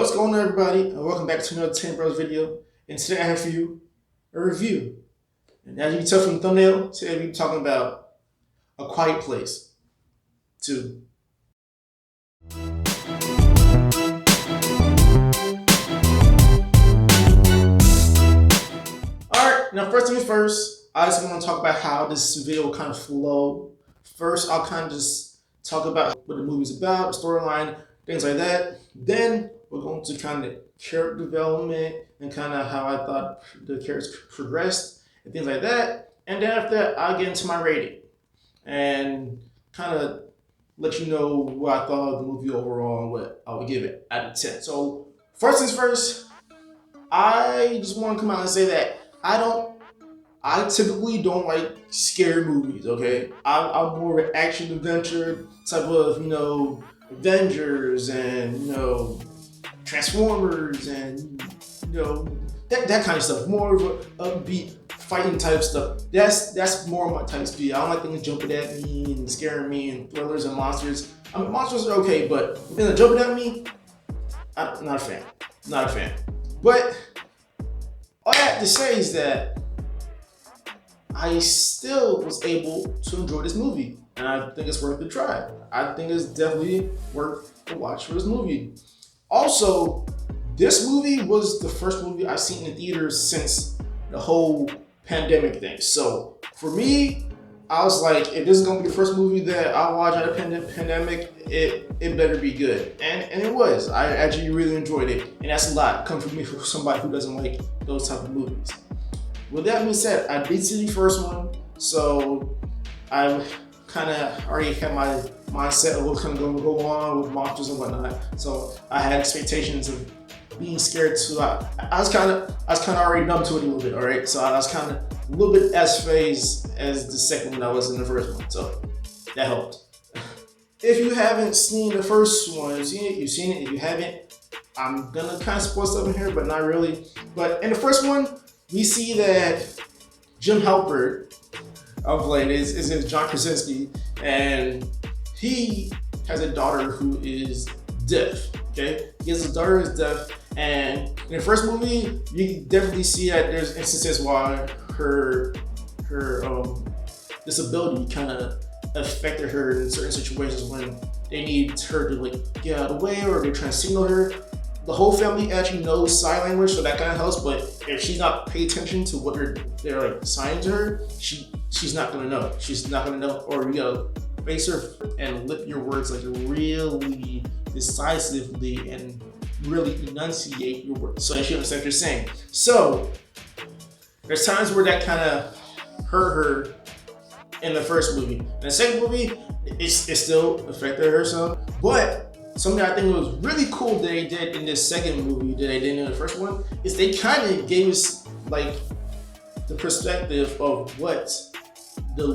What's going on, everybody, and welcome back to another 10 Bros video. And today I have for you a review. And as you can tell from the thumbnail, today we're talking about A Quiet Place 2. Alright, now first things first, I just want to talk about how this video will kind of flow. First, I'll kind of just talk about what the movie's about, the storyline, things like that. Then we're going to kind of character development and kind of how I thought the characters progressed and things like that. And then after that, I'll get into my rating and kind of let you know what I thought of the movie overall and what I would give it out of 10. So first things first, I just want to come out and say that I typically don't like scary movies, okay? I'm more of an action adventure type of, Avengers and, Transformers and, that kind of stuff. More of a upbeat fighting type stuff. That's more my type of speed. I don't like things jumping at me and scaring me and thrillers and monsters. I mean, monsters are okay, but things that jumping at me, I'm not a fan. Not a fan. But all I have to say is that I still was able to enjoy this movie, and I think it's worth the try. I think it's definitely worth the watch for this movie. Also, this movie was the first movie I've seen in the theaters since the whole pandemic thing. So for me, I was like, if this is gonna be the first movie that I watch out of pandemic, it better be good. And it was. I actually really enjoyed it, and that's a lot coming from me for somebody who doesn't like those type of movies. With that being said, I did see the first one, so I kind of already had my mindset of what's going to go on with monsters and whatnot. So I had expectations of being scared too. I was kind of already numb to it a little bit. All right, so I was kind of a little bit as phased as the second one I was in the first one. So that helped. If you haven't seen the first one, you've seen it. If you haven't, I'm gonna kind of spoil stuff in here, but not really. But in the first one, we see that Jim Halpert of late is John Krasinski, and he has a daughter who is deaf. Okay, he has a daughter who is deaf, and in the first movie, you can definitely see that there's instances why her disability kind of affected her in certain situations when they need her to get out of the way or they're trying to signal her. The whole family actually knows sign language, so that kind of helps. But if she's not paying attention to what they're signing to her, she's not gonna know. She's not gonna know. Or you gotta face her and lip your words really decisively and really enunciate your words so that she understands what you're saying. So there's times where that kind of hurt her in the first movie. In the second movie, it still affected her some, but something I think was really cool that they did in this second movie that they did in the first one is they kind of gave us the perspective of what the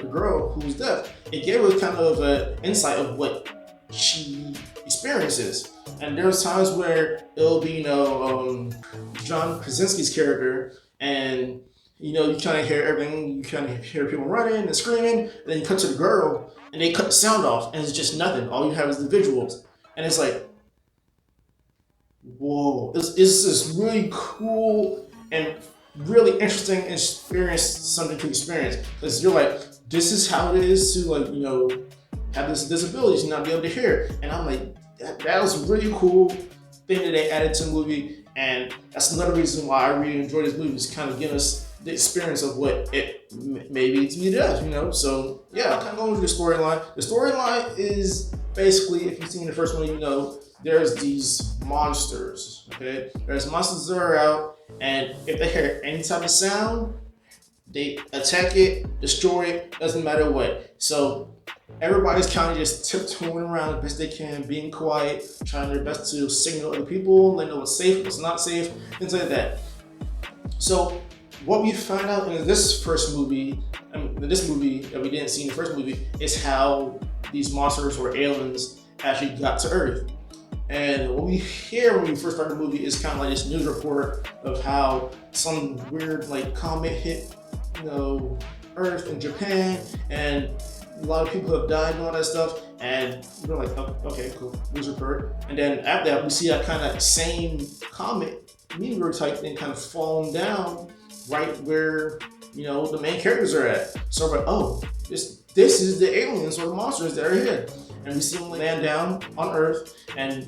girl who's deaf. It gave us kind of an insight of what she experiences. And there's times where it'll be John Krasinski's character, and you kind of hear everything. You kind of hear people running and screaming, and then you cut to the girl, and they cut the sound off, and it's just nothing. All you have is the visuals, and it's like, whoa! It's this really cool and really interesting experience, something to experience, because you're like, this is how it is to have this disability, to not be able to hear. And I'm like, that was a really cool thing that they added to the movie, and that's another reason why I really enjoy this movie, is kind of give us the experience of what it maybe to be deaf, So yeah, I'm kind of going with the storyline. The storyline is basically, if you've seen the first one, there's these monsters. Okay, there's monsters that are out, and if they hear any type of sound, they attack it, destroy it. Doesn't matter what. So everybody's kind of just tiptoeing around as best they can, being quiet, trying their best to signal other people, let know what's safe, what's not safe, things like that. So what we find out in this movie that we didn't see in the first movie, is how these monsters or aliens actually got to Earth. And what we hear when we first start the movie is kind of like this news report of how some weird comet hit, Earth in Japan, and a lot of people have died and all that stuff. And we're like, oh, okay, cool, loser bird. And then after that, we see that kind of same comet, meteor type thing, kind of falling down right where the main characters are at. So we're like, oh, this is the aliens or the monsters that are here. And we see them land down on Earth, and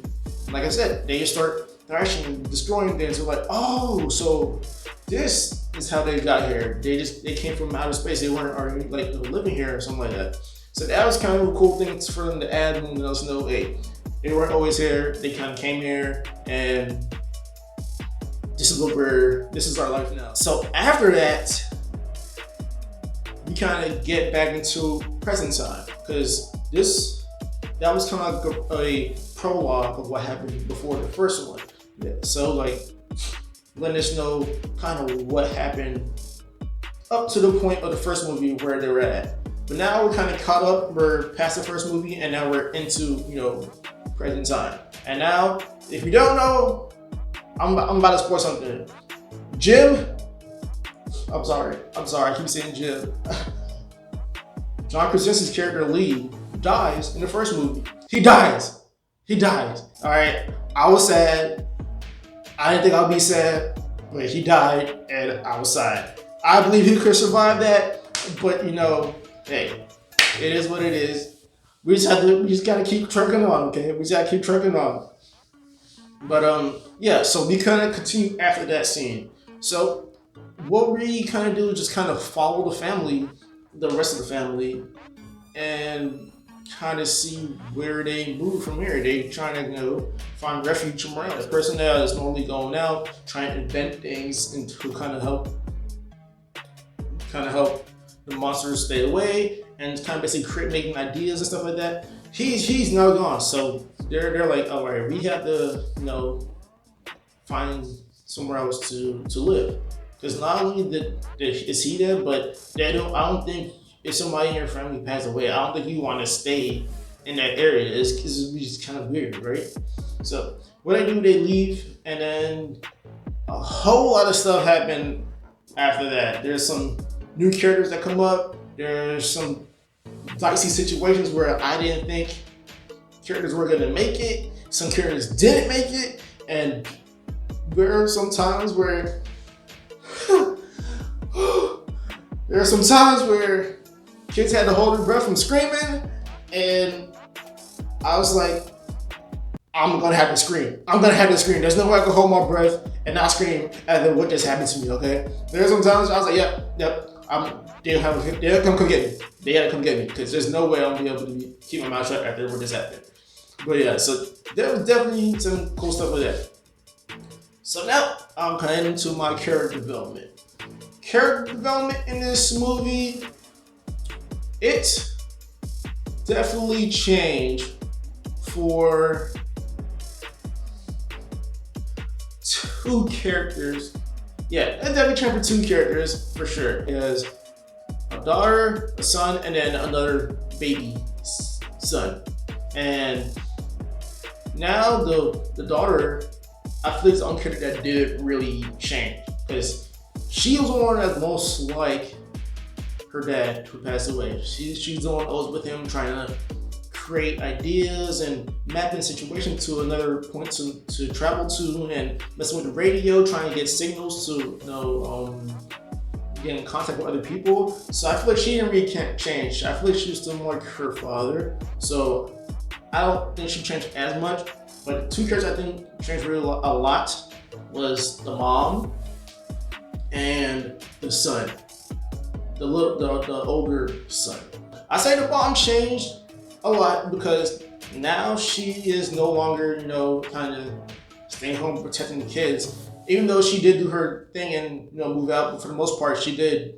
like I said, they start thrashing and destroying things. We're like, oh, so this is how they got here. They came from outer space. They weren't already like living here or something like that. So that was kind of a cool thing for them to add and let us know, hey, they weren't always here. They kind of came here, and this is our life now. So after that, we kind of get back into present time, because that was kind of like a prologue of what happened before the first one. Yeah, so like letting us know kind of what happened up to the point of the first movie where they were at. But now we're kind of caught up. We're past the first movie, and now we're into present time. And now, if you don't know, I'm about to spoil something. Jim, I'm sorry, I keep saying Jim. John Krasinski's character Lee dies in the first movie. He dies. All right, I was sad. I didn't think I'd be sad, but he died, and I was sad. I believe he could survive that, but hey, it is what it is. We just gotta keep trucking on, okay? We just gotta keep trucking on. But yeah, so we kind of continue after that scene. So what we kind of do is just kind of follow the rest of the family, and kind of see where they move from here. They trying to find refuge from around. The person that is normally going out, trying to invent things and to kind of help the monsters stay away, and kind of basically making ideas and stuff like that. He's now gone, so they're like, all right, we have to find somewhere else to live, because not only is he dead, but I don't think if somebody in your family passed away, I don't think you want to stay in that area. It's just kind of weird, right? So what they do, they leave, and then a whole lot of stuff happened after that. There's some new characters that come up. There's some dicey situations where I didn't think characters were gonna make it. Some characters didn't make it, and there are some times where kids had to hold their breath from screaming, and I was like, I'm gonna have to scream. There's no way I can hold my breath and not scream at what just happened to me, okay? There's some times I was like, yep. They'll come get me. They had to come get me, because there's no way I'm gonna be able to keep my mouth shut after what just happened. But yeah, so there was definitely some cool stuff with that. So now I'm kind of into my character development. Character development in this movie, it definitely changed for two characters. Yeah, it definitely changed for two characters for sure. Because a daughter, a son, and then another baby son. And now the daughter, I feel, is the only character that did really change, because she was the one that's most like her dad who passed away. She's the one that was with him, trying to create ideas and mapping situations to another point to travel to, and messing with the radio, trying to get signals to get in contact with other people. So I feel like she didn't really change. I feel like she was still more like her father. So I don't think she changed as much. But the two characters I think changed really a lot was the mom and the son, the older son. I say the mom changed a lot because now she is no longer, kind of staying home protecting the kids. Even though she did do her thing and move out, but for the most part she did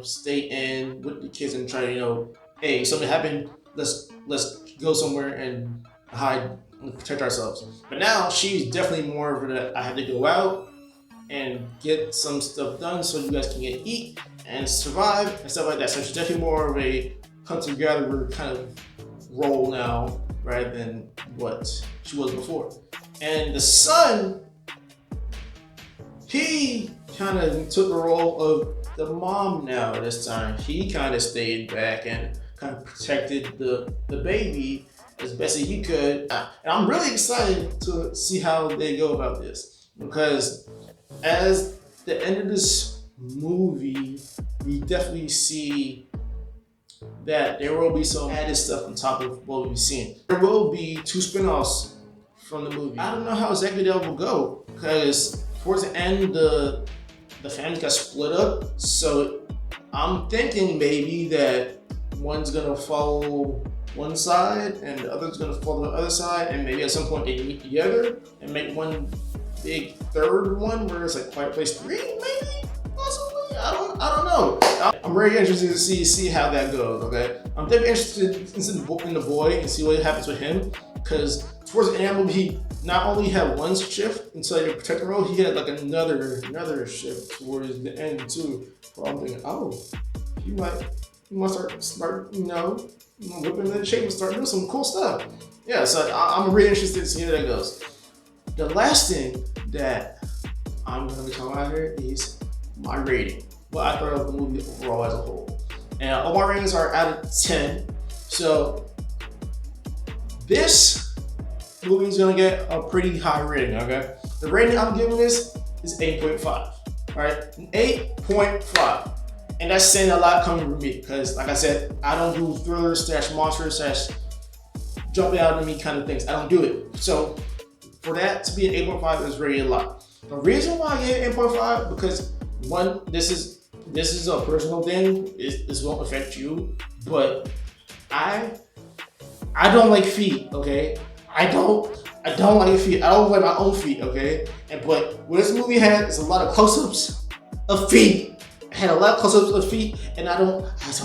stay in with the kids and try to hey, something happened, let's go somewhere and hide and protect ourselves. But now she's definitely more of a I have to go out and get some stuff done so you guys can eat and survive and stuff like that. So she's definitely more of a hunter-gatherer kind of role now rather than what she was before. And the son, he kind of took the role of the mom now this time. He kind of stayed back and kind of protected the baby as best as he could. And I'm really excited to see how they go about this, because as the end of this movie, we definitely see that there will be some added stuff on top of what we've seen. There will be 2 spin-offs from the movie. I don't know how exactly that will go, because towards the end, the family got split up. So I'm thinking maybe that one's gonna follow one side and the other's gonna follow the other side, and maybe at some point they meet together and make one big third one where it's like Quiet Place 3, maybe, possibly. I don't know. I'm very interested to see how that goes. Okay, I'm definitely interested in the boy and see what happens with him, because towards the end of the movie, he not only had one shift into like a protector role, he had like another shift towards the end too. So I'm thinking, oh, he might start whipping into shape and start doing some cool stuff. Yeah, so I'm really interested to see how that goes. The last thing that I'm gonna be talking about here is my rating. What I thought of the movie overall as a whole. And all my ratings are out of 10. So this movie is gonna get a pretty high rating, okay? The rating I'm giving this is 8.5, all right? An 8.5. And that's saying a lot coming from me, because like I said, I don't do thrillers / monsters / jumping out at me kind of things. I don't do it. So for that to be an 8.5 is really a lot. The reason why I gave 8.5, because one, this is a personal thing. This won't affect you, but I don't like feet, okay? I don't like feet. I don't like my own feet, okay? But what this movie had is a lot of close-ups of feet. It had a lot of close-ups of feet, and I don't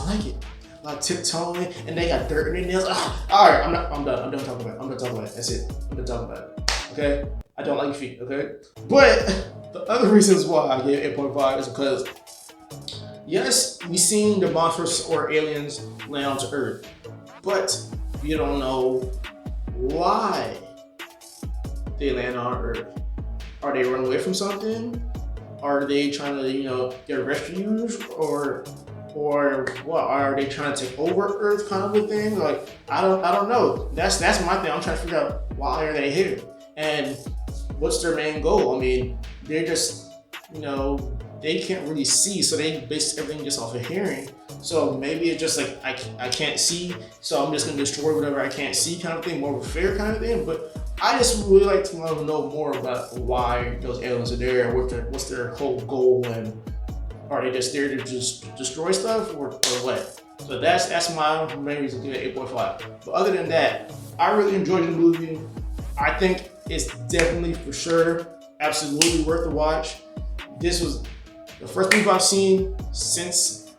like it. A lot of tiptoeing, and they got dirt in their nails. All right, I'm done talking about it. That's it. I'm done talking about it. Okay? I don't like feet, okay? But the other reasons why I gave 8.5 is because, yes, we seen the monsters or aliens land onto Earth, but you don't know why they land on Earth. Are they running away from something? Are they trying to, get refuge, or what? Are they trying to take over Earth, kind of a thing? Like, I don't know. That's my thing. I'm trying to figure out why are they here and what's their main goal. I mean, they're just, they can't really see, so they base everything just off of hearing. So maybe it's just like I can't see, so I'm just gonna destroy whatever I can't see, kind of thing, more of a fear kind of thing. But I just really like to want to know more about why those aliens are there, what's their whole goal, and are they just there to just destroy stuff, or what? So that's my main reason to give it 8.5. But other than that, I really enjoyed the movie. I think it's definitely, for sure, absolutely worth the watch. This was the first movie I've seen since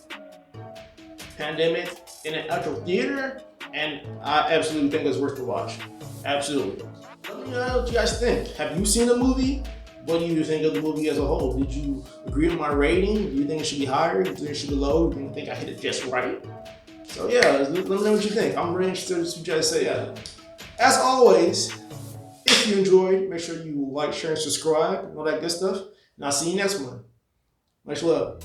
pandemic in an actual theater, and I absolutely think it's worth the watch. Absolutely. Let me know what you guys think. Have you seen the movie? What do you think of the movie as a whole? Did you agree with my rating? Do you think it should be higher? Do you think it should be low? Do you think I hit it just right? So yeah, let me know what you think. I'm really interested in what you guys say. As always, if you enjoyed, make sure you like, share, and subscribe, and all that good stuff. And I'll see you next one. Much love.